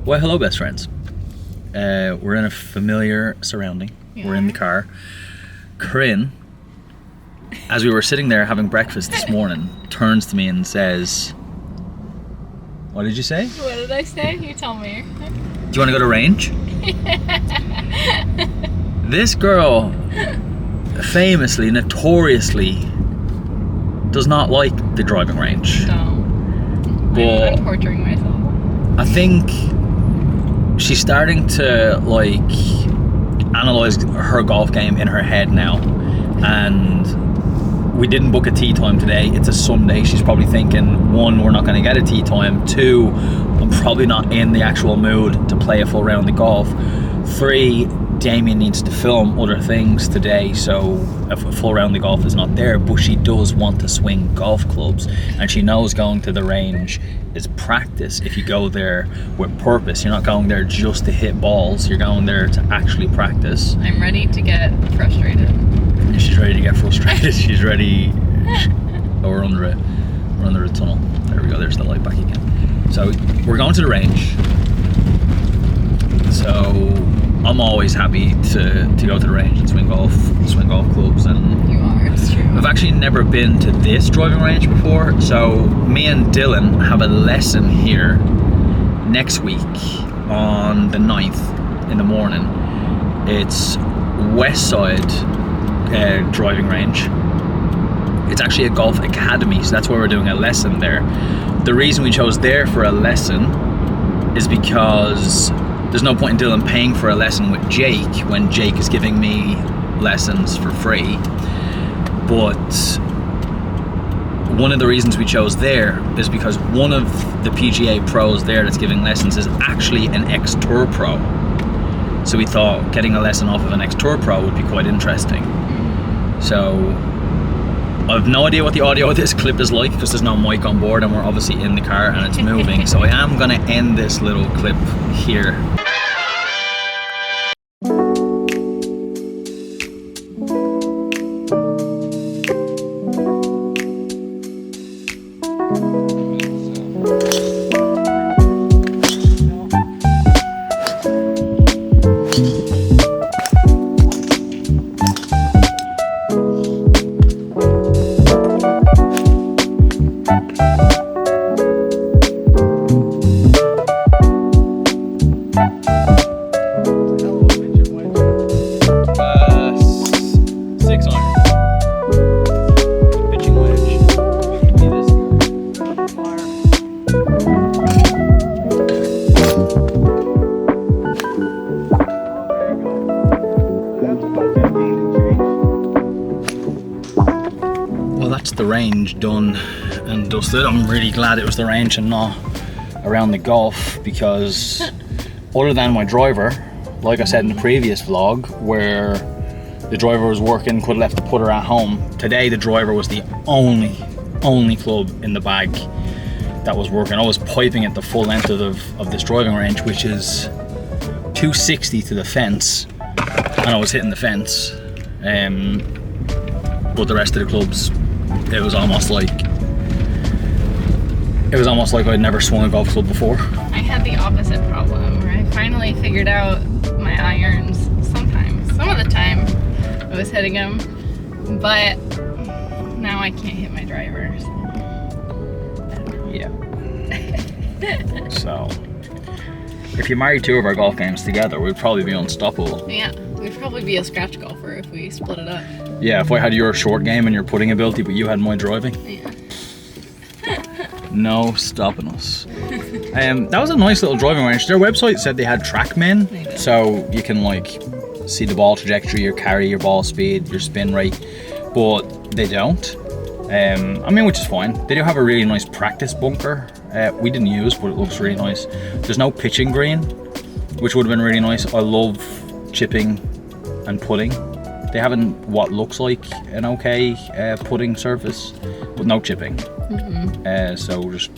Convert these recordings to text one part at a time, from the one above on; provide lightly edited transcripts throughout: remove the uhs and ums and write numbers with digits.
Well, hello, best friends. We're in a familiar surrounding. Yeah. We're in the car. Corinne, as we were sitting there having breakfast this morning, turns to me and says, "What did you say?" What did I say? You tell me. Do you want to go to range? This girl, famously, notoriously, does not like the driving range. No. I'm torturing myself. I think she's starting to analyze her golf game in her head now, and we didn't book a tee time today. It's a Sunday. She's probably thinking, one, we're not going to get a tee time. Two, I'm probably not in the actual mood to play a full round of golf. Three, Damien needs to film other things today, so a full round of golf is not there, but she does want to swing golf clubs, and she knows going to the range is practice. If you go there with purpose, you're not going there just to hit balls, you're going there to actually practice. I'm ready to get frustrated. She's ready to get frustrated. She's ready. We're under it. We're under a tunnel. There we go. There's the light back again. So we're going to the range. So I'm always happy to go to the range and swing golf clubs. And you are. It's true. I've actually never been to this driving range before. So me and Dylan have a lesson here next week on the 9th in the morning. It's West Side driving range. It's actually a golf academy, so that's why we're doing a lesson there. The reason we chose there for a lesson is because there's no point in Dylan paying for a lesson with Jake when Jake is giving me lessons for free. But one of the reasons we chose there is because one of the PGA pros there that's giving lessons is actually an ex-tour pro. So we thought getting a lesson off of an ex-tour pro would be quite interesting. So I have no idea what the audio of this clip is like because there's no mic on board and we're obviously in the car and it's moving. So I am going to end this little clip here. The range done and dusted. I'm really glad it was the range and not around the golf, because other than my driver, like I said in the previous vlog where the driver was working, could have left the putter at home, today the driver was the only club in the bag that was working. I was piping it the full length of this driving range, which is 260 to the fence, and I was hitting the fence, but the rest of the clubs, it was almost like I'd never swung a golf club before. I had the opposite problem where I finally figured out my irons. Some of the time I was hitting them, but now I can't hit my drivers. Yeah. So if you married two of our golf games together, we'd probably be unstoppable. Yeah, we'd probably be a scratch golfer if we split it up. Yeah, if I had your short game and your putting ability, but you had my driving. Yeah. No stopping us. That was a nice little driving range. Their website said they had TrackMan, so you can see the ball trajectory, your carry, your ball speed, your spin rate, but they don't. Which is fine. They do have a really nice practice bunker. We didn't use, but it looks really nice. There's no pitching green, which would have been really nice. I love chipping and putting. They have what looks like an okay putting surface, but no chipping. So just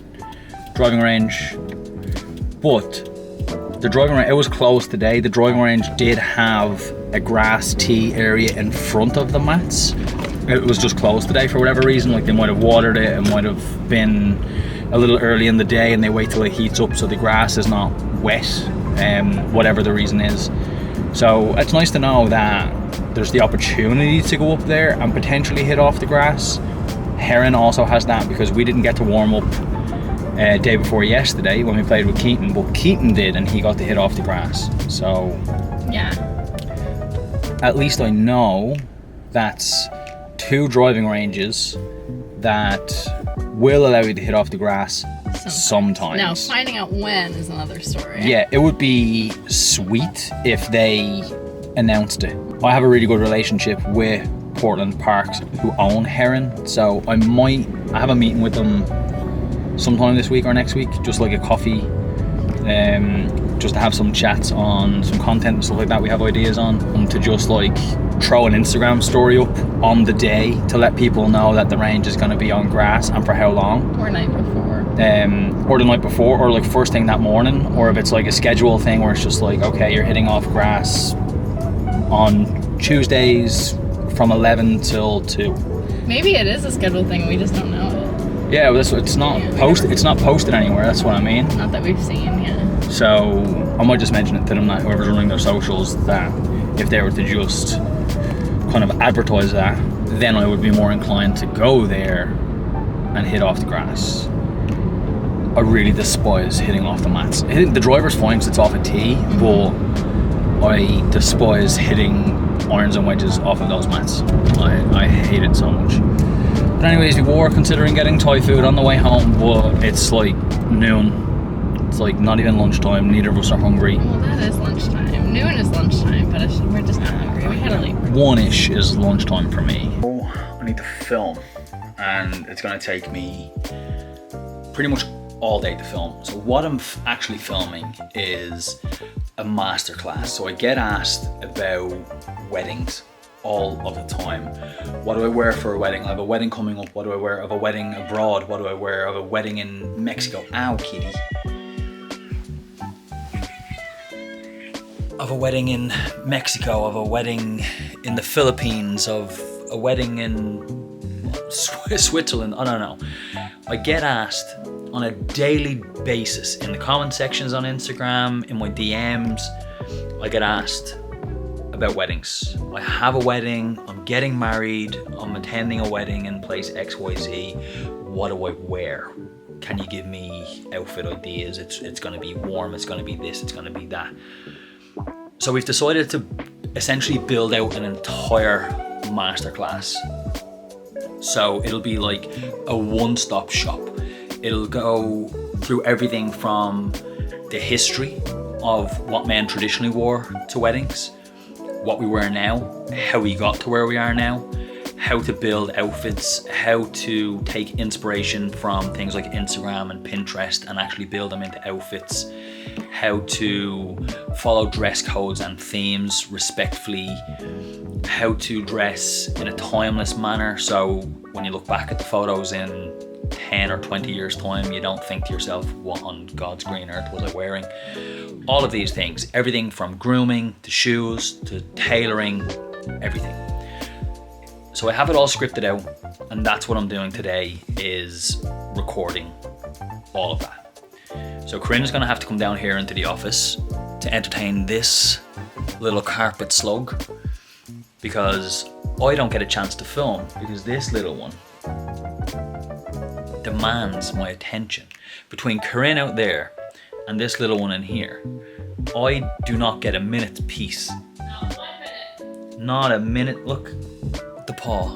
driving range. But the driving range, it was closed today. The driving range did have a grass tee area in front of the mats. It was just closed today for whatever reason. They might have watered it. It might have been a little early in the day and they wait till it heats up so the grass is not wet, whatever the reason is. So it's nice to know that there's the opportunity to go up there and potentially hit off the grass. Heron also has that because we didn't get to warm up day before yesterday when we played with Keaton, but Keaton did and he got to hit off the grass. So yeah, at least I know that's 2 driving ranges that will allow you to hit off the grass sometimes. Now, finding out when is another story. Yeah, it would be sweet if they announced it. I have a really good relationship with Portland Parks who own Heron, so I have a meeting with them sometime this week or next week, just like a coffee, just to have some chats on some content and stuff like that we have ideas on, and to just like throw an Instagram story up on the day to let people know that the range is going to be on grass and for how long. Or night before. Or the night before, or like first thing that morning, or if it's like a schedule thing where it's just like, okay, you're hitting off grass on Tuesdays from 11 till 2. Maybe it is a scheduled thing, we just don't know it. Yeah, well, it's not posted. It's not posted anywhere. That's what I mean. Not that we've seen, yeah. So I might just mention it to them, that whoever's running their socials, that if they were to just kind of advertise that, then I would be more inclined to go there and hit off the grass. I really despise hitting off the mats. The driver's fine because it's off a tee, but I despise hitting irons and wedges off of those mats. I hate it so much. But anyways, we were considering getting Thai food on the way home, but it's like noon. It's like not even lunchtime. Neither of us are hungry. Well, that is lunchtime. Noon is lunchtime, but we're just not hungry. We had a late breakfast. 1-ish is lunchtime for me. I need to film, and it's going to take me pretty much all day to film. So what I'm actually filming is a masterclass. So I get asked about weddings all of the time. What do I wear for a wedding? I have a wedding coming up. What do I wear of a wedding abroad? What do I wear of a wedding in Mexico? Ow, kitty. Of a wedding in Mexico, of a wedding in the Philippines, of a wedding in Switzerland. I don't know. I get asked on a daily basis in the comment sections on Instagram, in my DMs, I get asked about weddings. I have a wedding, I'm getting married, I'm attending a wedding in place XYZ. What do I wear? Can you give me outfit ideas? It's gonna be warm, it's gonna be this, it's gonna be that. So we've decided to essentially build out an entire masterclass. So it'll be like a one-stop shop. It'll go through everything from the history of what men traditionally wore to weddings, what we wear now, how we got to where we are now, how to build outfits, how to take inspiration from things like Instagram and Pinterest and actually build them into outfits, how to follow dress codes and themes respectfully, how to dress in a timeless manner, so when you look back at the photos in 10 or 20 years time, you don't think to yourself, what on God's green earth was I wearing? All of these things, everything from grooming to shoes to tailoring, everything. So I have it all scripted out, and that's what I'm doing today, is recording all of that. So Corinne is going to have to come down here into the office to entertain this little carpet slug, because I don't get a chance to film, because this little one demands my attention. Between Corinne out there and this little one in here, I do not get a minute's peace. No, 1 minute. Not a minute. Look at the paw.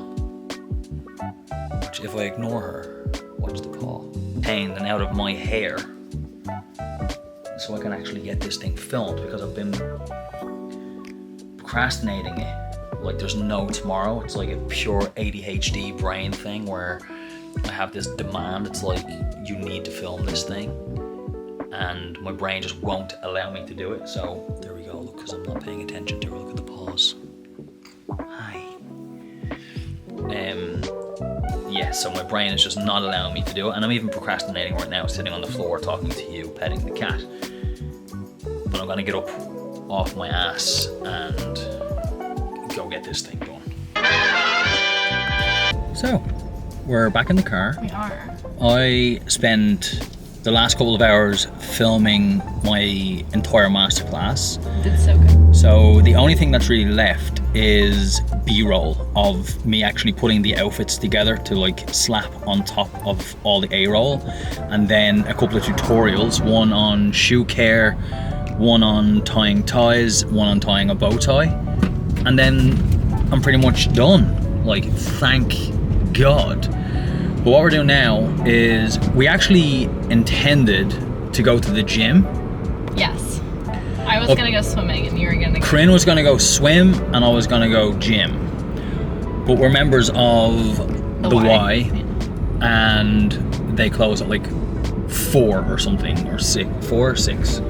Which, if I ignore her, watch the paw. Pain and out of my hair. So I can actually get this thing filmed, because I've been procrastinating it like there's no tomorrow. It's like a pure ADHD brain thing where I have this demand. It's like, you need to film this thing, and my brain just won't allow me to do it. So there we go. Look, because I'm not paying attention to her. Look at the paws. Hi. Yeah, so my brain is just not allowing me to do it, and I'm even procrastinating right now, sitting on the floor talking to you, petting the cat. But I'm gonna get up off my ass and go get this thing done. So we're back in the car. We are. I spent the last couple of hours filming my entire masterclass. Did so good. So the only thing that's really left is B-roll of me actually putting the outfits together to like slap on top of all the A-roll, and then a couple of tutorials, one on shoe care, one on tying ties, one on tying a bow tie, and then I'm pretty much done. Like, thank God. But what we're doing now is we actually intended to go to the gym. Yes. I was gonna go swimming and you were gonna go. Corinne was gonna go swim and I was gonna go gym. But we're members of the Y, and they close at like 4 or something, or 6, 4 or 6.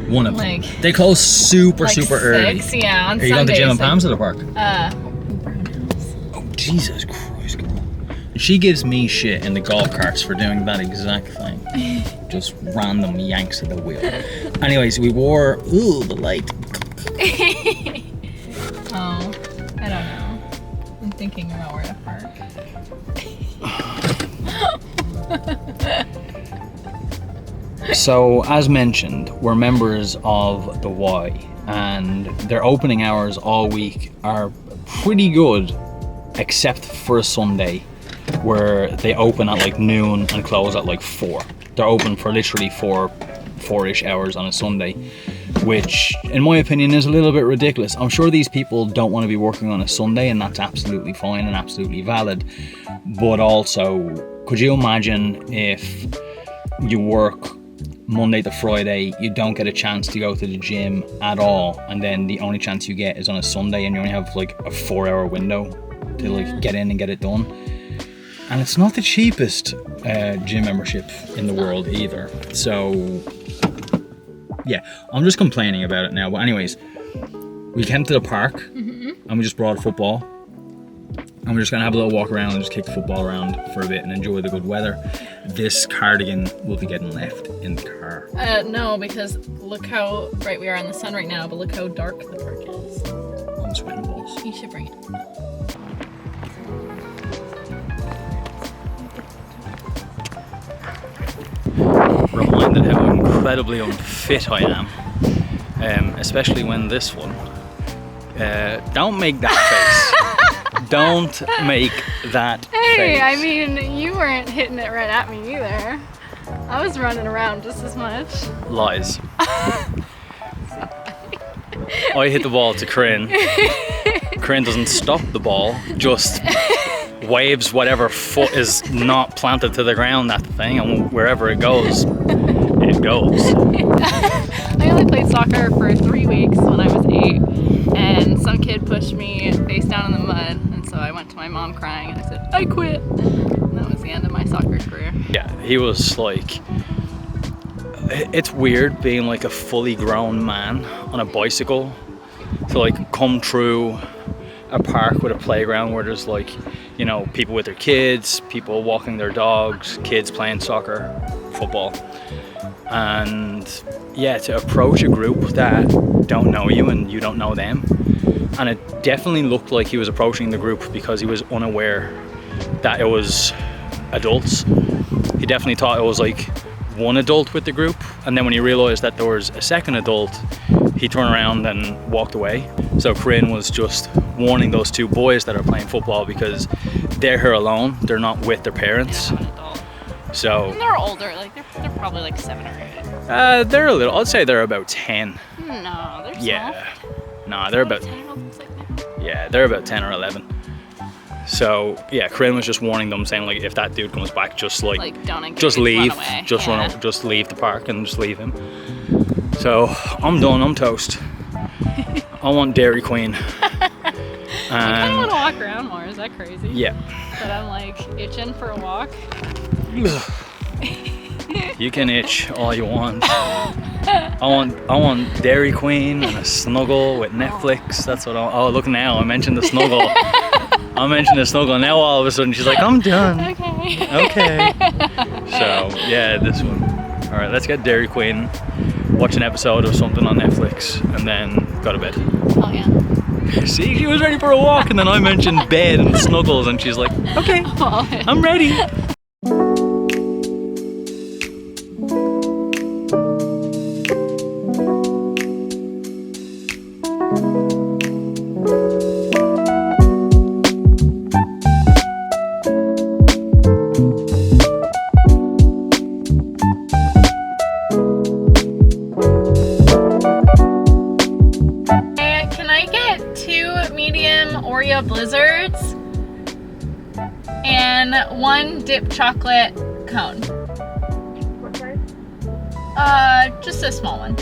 One of them. They close super early. 6, yeah. On Are you going to the gym in Palms or the park? Oh, Jesus Christ, girl. She gives me shit in the golf carts for doing that exact thing. Just random yanks at the wheel. Anyways, we wore, the light. Oh, I don't know. I'm thinking about where to park. So, as mentioned, we're members of the Y, and their opening hours all week are pretty good, except for a Sunday, where they open at like noon and close at like 4. They're open for literally 4-ish hours on a Sunday, which, in my opinion, is a little bit ridiculous. I'm sure these people don't want to be working on a Sunday, and that's absolutely fine and absolutely valid. But also, could you imagine if you work Monday to Friday, you don't get a chance to go to the gym at all, and then the only chance you get is on a Sunday, and you only have like a 4-hour window to like get in and get it done. And it's not the cheapest gym membership in the world either. So yeah, I'm just complaining about it now. But anyways, we came to the park and we just brought a football. And we're just gonna have a little walk around and just kick the football around for a bit and enjoy the good weather. This cardigan will be getting left in the car. No, because look how bright we are in the sun right now, but look how dark the park is. I'm sweating balls. You should bring it. Reminded how incredibly unfit I am, especially when this one. Don't make that face. Don't make that face. Hey, I mean, you weren't hitting it right at me either. I was running around just as much. Lies. I hit the ball to Corinne. Corinne doesn't stop the ball, just waves whatever foot is not planted to the ground at the thing, and wherever it goes, it goes. I only played soccer for 3 weeks when I was 8, and some kid pushed me face down in the mud, and so I went to my mom crying and I said, I quit. And that was the end of my soccer career. Yeah, he was like, it's weird being like a fully grown man on a bicycle to like come through a park with a playground where there's like, you know, people with their kids, people walking their dogs, kids playing soccer, football. And yeah, to approach a group that don't know you and you don't know them. And it definitely looked like he was approaching the group because he was unaware that it was adults. He definitely thought it was like one adult with the group, and then when he realized that there was a second adult, he turned around and walked away. So Corinne was just warning those 2 boys that are playing football because they're here alone, they're not with their parents. Yeah, I'm an adult. So and they're older, like they're probably like 7 or 8. they're a little, I'd say they're about 10. No, they're small. Yeah. Nah, they're about, 10 looks like that. yeah, they're about 10 or 11. So yeah, Corinne was just warning them, saying like, if that dude comes back, just like don't engage, just leave, run away. just run, just leave the park and just leave him. So I'm done, I'm toast. I want Dairy Queen. I kind of want to walk around more, is that crazy? Yeah. But I'm like itching for a walk. You can itch all you want. I want Dairy Queen and a snuggle with Netflix. That's what oh look now, I mentioned the snuggle. I mentioned the snuggle, and now all of a sudden she's like, I'm done. Okay. So yeah, this one. Alright, let's get Dairy Queen, watch an episode of something on Netflix, and then go to bed. Oh yeah. See, she was ready for a walk, and then I mentioned bed and snuggles, and she's like, okay, I'm ready. Oreo blizzards and 1 dipped chocolate cone. What size? Just a small one.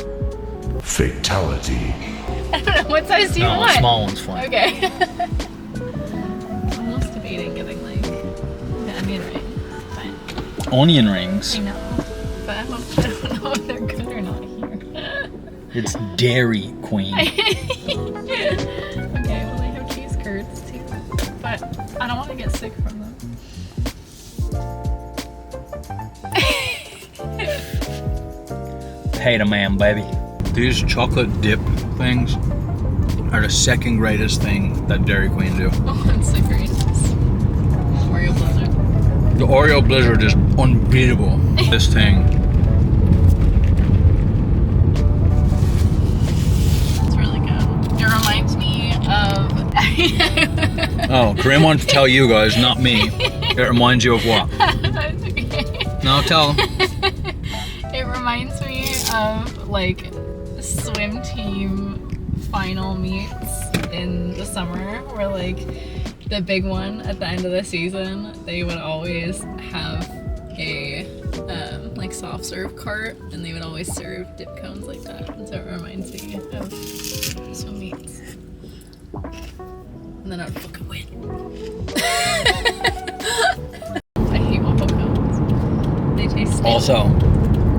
Fatality. I don't know, what size do you No, want? a small one's fine. Okay. I'm almost debating getting like the onion rings. Fine. Onion rings. I know, but I don't know if they're good or not here. It's Dairy Queen. Okay, well they have cheese curds too, but I don't want to get sick from them. Pay the man, baby. These chocolate dip things are the second greatest thing that Dairy Queen do. Oh, that's the greatest. Oreo blizzard. The Oreo blizzard is unbeatable. This thing. It's really good. It reminds me of... Oh, Corinne wanted to tell you guys, not me. It reminds you of what? That's okay. No, tell them. It reminds me of like swim team final meets in the summer where like the big one at the end of the season, they would always have a like soft serve cart and they would always serve dip cones like that. And so it reminds me of swim meets. And then I'd fucking win. I hate waffle cones. They taste stale. Also,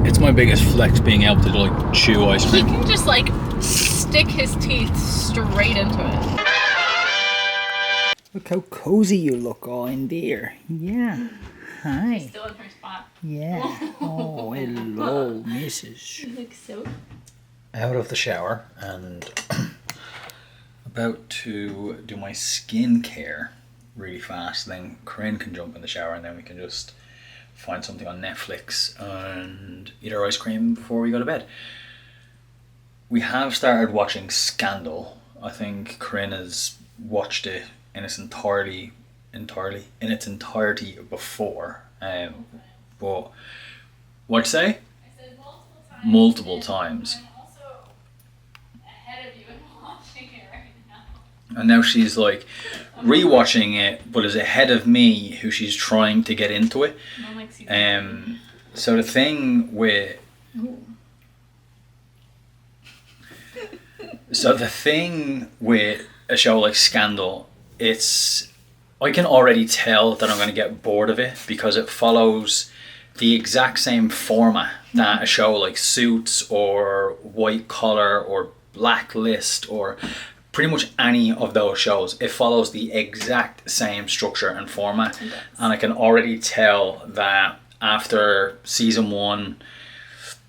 it's my biggest flex being able to like chew ice He cream. can just like stick his teeth straight into it. Look how cozy you look all in there. Yeah. Hi. Still in her spot. Yeah. Oh, hello, Mrs. She looks so... Out of the shower and about to do my skincare really fast. Then Corinne can jump in the shower and then we can just find something on Netflix and eat our ice cream before we go to bed. We have started watching Scandal. I think Corinne has watched it in its entirety before. But what'd you say? I said Multiple times. I'm also ahead of you in watching it right now. And now she's like rewatching it, but is ahead of me, who she's trying to get into it. I'm like season three. So the thing with a show like Scandal, I can already tell that I'm going to get bored of it because it follows the exact same format that a show like Suits or White Collar or Blacklist or pretty much any of those shows. It follows the exact same structure and format, and I can already tell that after season 1,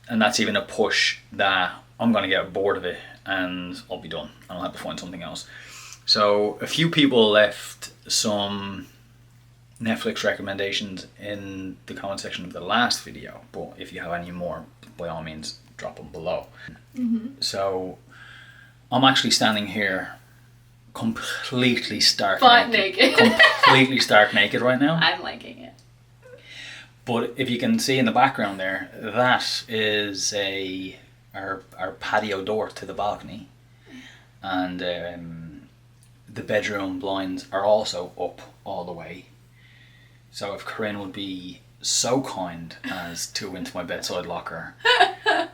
and that's even a push, that I'm going to get bored of it and I'll be done and I'll have to find something else. So a few people left some Netflix recommendations in the comment section of the last video, but if you have any more, by all means drop them below. So I'm actually standing here completely stark naked. Completely stark naked right now. I'm liking it. But if you can see in the background there, that is our patio door to the balcony, and the bedroom blinds are also up all the way. So if Corinne would be so kind as to go into my bedside locker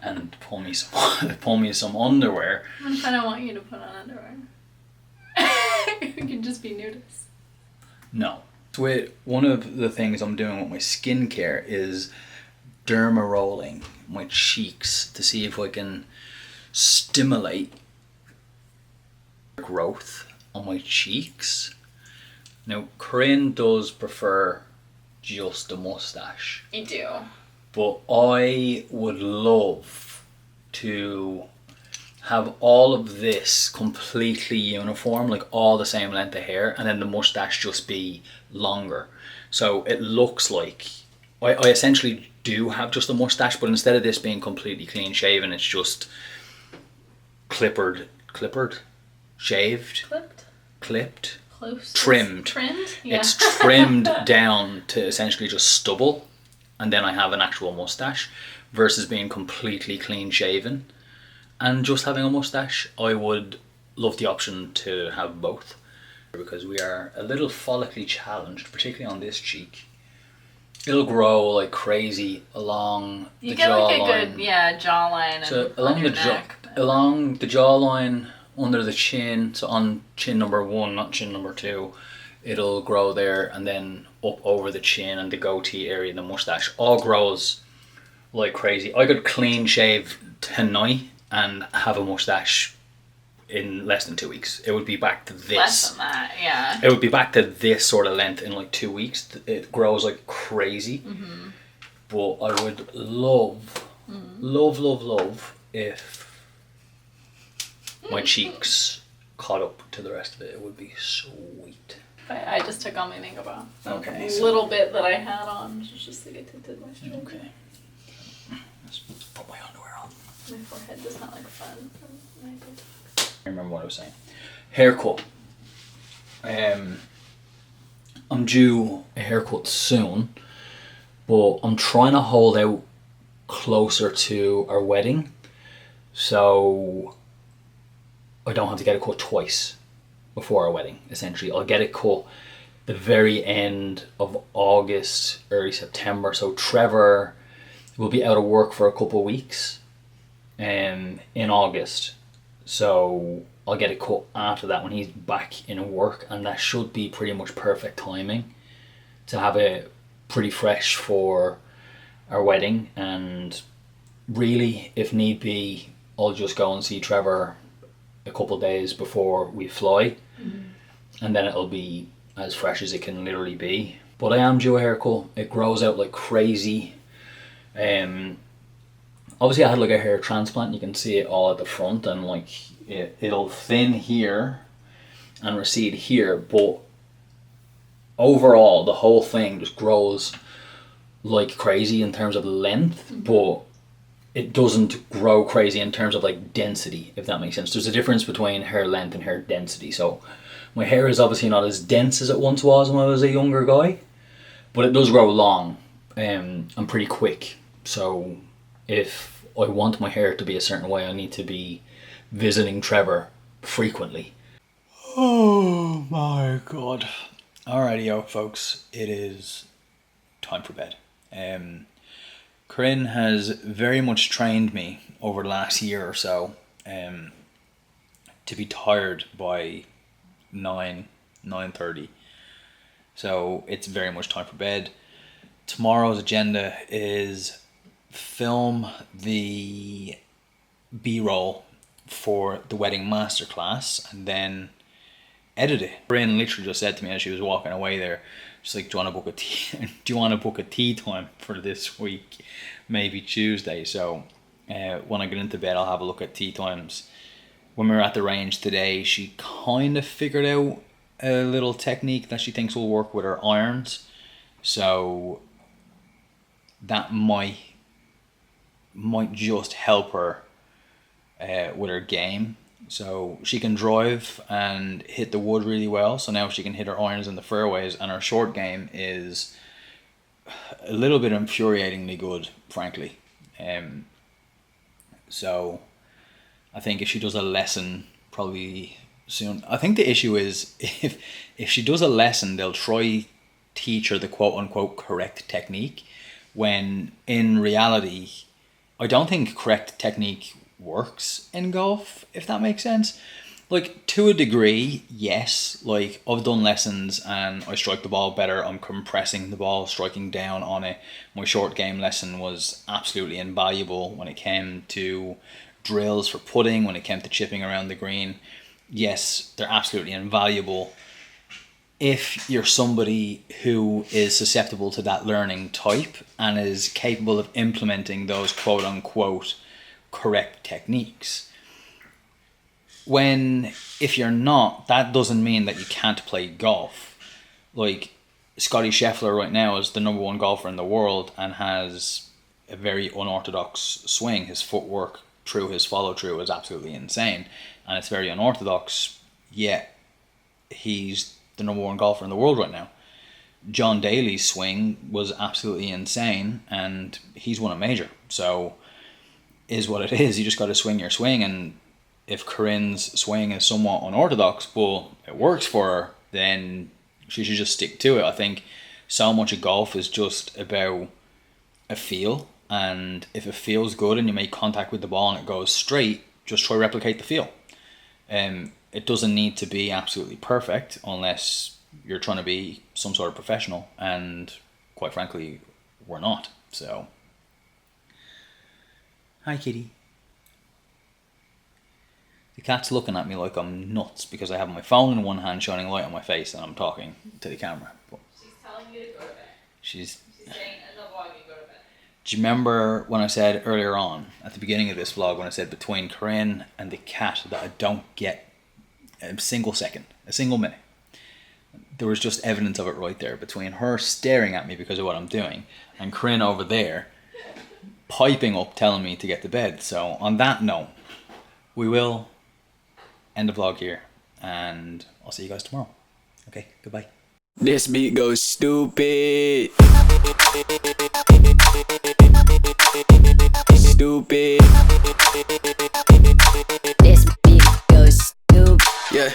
and pull me some underwear. I don't want you to put on underwear. You can just be nudist. No. So one of the things I'm doing with my skincare is derma rolling my cheeks to see if I can stimulate growth on my cheeks. Now, Corinne does prefer just a mustache, You do. but I would love to have all of this completely uniform, like all the same length of hair, and then the mustache just be longer. So it looks like I essentially do have just a mustache, but instead of this being completely clean shaven, it's just clippered, shaved, clipped, Close. trimmed. Yeah. It's trimmed down to essentially just stubble, and then I have an actual mustache, versus being completely clean shaven and just having a mustache. I would love the option to have both, because we are a little follically challenged, particularly on this cheek. It'll grow like crazy along the jawline. You get like a good jawline, so and along on your the neck. Along the jawline, under the chin, so on chin number 1, not chin number 2, it'll grow there, and then up over the chin and the goatee area, the mustache all grows like crazy. I could clean shave tonight and have a mustache in less than 2 weeks. It would be back to this. Less than that, yeah. It would be back to this sort of length in like 2 weeks. It grows like crazy. Mm-hmm. But I would love if my cheeks caught up to the rest of it. It would be sweet. I just took on my makeup off. Okay. A little bit that I had on, just to get tinted moisturizer. Okay. Let's put my underwear on. My forehead does not like fun. I remember what I was saying. Haircut. I'm due a haircut soon, but I'm trying to hold out closer to our wedding, so I don't have to get it cut twice before our wedding. Essentially, I'll get it cut the very end of August, early September. So Trevor will be out of work for a couple of weeks in August. So I'll get it cut after that when he's back in work, and that should be pretty much perfect timing to have it pretty fresh for our wedding. And really, if need be, I'll just go and see Trevor a couple of days before we fly, and then it'll be as fresh as it can literally be. But I am due a haircut. It grows out like crazy. Obviously I had like a hair transplant. You can see it all at the front, and like it'll thin here and recede here, but overall the whole thing just grows like crazy in terms of length, but it doesn't grow crazy in terms of like density, if that makes sense. There's a difference between hair length and hair density. So my hair is obviously not as dense as it once was when I was a younger guy, but it does grow long and pretty quick. So if I want my hair to be a certain way, I need to be visiting Trevor frequently. Oh my god. Alrighty, folks, it is time for bed. Corinne has very much trained me over the last year or so to be tired by 9:30. So it's very much time for bed. Tomorrow's agenda is film the B-roll for the wedding masterclass and then edit it. Corinne literally just said to me as she was walking away there, she's like, do you want to book a tea time for this week? Maybe Tuesday. So when I get into bed, I'll have a look at tea times. When we were at the range today, she kind of figured out a little technique that she thinks will work with her irons. So that might just help her with her game. So she can drive and hit the wood really well, so now she can hit her irons in the fairways, and her short game is a little bit infuriatingly good, frankly. So I think if she does a lesson probably soon, I think the issue is if she does a lesson, they'll try teach her the quote-unquote correct technique, when in reality I don't think correct technique works in golf, if that makes sense. Like, to a degree, yes. Like, I've done lessons and I strike the ball better. I'm compressing the ball, striking down on it. My short game lesson was absolutely invaluable when it came to drills for putting, when it came to chipping around the green. Yes, they're absolutely invaluable if you're somebody who is susceptible to that learning type and is capable of implementing those quote-unquote correct techniques. when, if you're not, that doesn't mean that you can't play golf. Like, Scotty Scheffler right now is the #1 golfer in the world and has a very unorthodox swing. His footwork through his follow-through is absolutely insane. And it's very unorthodox, yet he's the #1 golfer in the world right now. John Daly's swing was absolutely insane, and he's won a major. So, is what it is. You just got to swing your swing, and if Corinne's swing is somewhat unorthodox, but it works for her, then she should just stick to it. I think so much of golf is just about a feel, and if it feels good and you make contact with the ball and it goes straight, just try to replicate the feel. It doesn't need to be absolutely perfect unless you're trying to be some sort of professional, and quite frankly, we're not. So, hi kitty. The cat's looking at me like I'm nuts because I have my phone in one hand shining light on my face and I'm talking to the camera. But She's telling you to go to bed. She's saying, as a vlog, you go to bed. do you remember when I said earlier on, at the beginning of this vlog, when I said between Corinne and the cat that I don't get a single second, a single minute? There was just evidence of it right there, between her staring at me because of what I'm doing and Corinne over there piping up telling me to get to bed. So on that note, we will end the vlog here, and I'll see you guys tomorrow. Okay, goodbye. This beat goes stupid. Stupid. This beat goes stupid. Yeah.